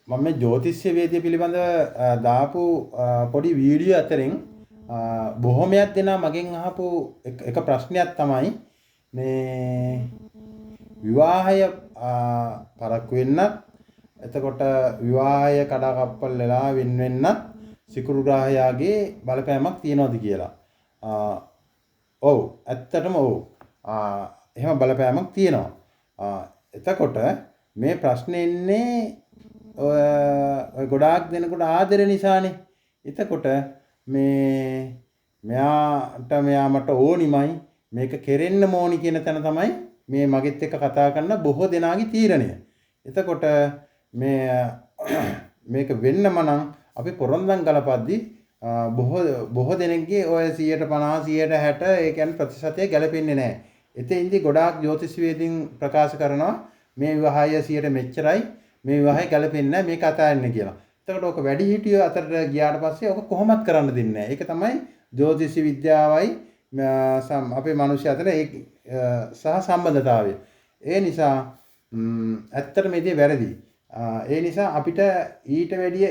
මම මේ ජ්‍යොතිෂ්‍ය වේදිය පිළිබඳව දාපු පොඩි වීඩියෝ අතරින් බොහොමයක් දෙනා මගෙන් අහපු එක ප්‍රශ්නයක් තමයි මේ විවාහය පරක්කු වෙන්නත් එතකොට විවාහය කඩාකප්පල් වෙලා වෙන වෙන්නත් සිකුරු ග්‍රහයාගේ බලපෑමක් තියනවාද කියලා. ඔව් ඇත්තටම ඔව්. එහෙම බලපෑමක් තියෙනවා. එතකොට මේ ප්‍රශ්නේ ඉන්නේ ඔය ගොඩාක් දෙනකොට ආදරේ නිසානේ. එතකොට මෙයා මට ඕනිමයි මේක කෙරෙන්න ඕනි කියන තැන තමයි මේ මගෙත් එක්ක කතා කරන බොහෝ දෙනාගේ තීරණය. එතකොට මේක වෙන්නම නම් අපි පොරොන්දම් ගලපද්දි බොහෝ දෙනෙක්ගේ ඔය 150 160 ඒ කියන්නේ ප්‍රතිශතය ගැලපෙන්නේ නැහැ. එතෙන්දී ගොඩාක් ජ්‍යොතිෂවිදින් ප්‍රකාශ කරනවා මේ විවාහය 100ට මෙච්චරයි මේ විවාහය ගැලපෙන්නේ නැහැ මේක අතාරින්න කියලා. එතකොට ඔක වැඩි හිටියෝ අතරට ගියාට පස්සේ ඔක කොහොමත් කරන්න දෙන්නේ නැහැ. ඒක තමයි ජ්‍යොතිෂ විද්‍යාවයි අපේ මිනිස්සු අතර සහ සම්බන්ධතාවය. ඒ නිසා ඇත්තට මේ දේ වැරදි. ඒ නිසා අපිට ඊට වැඩිය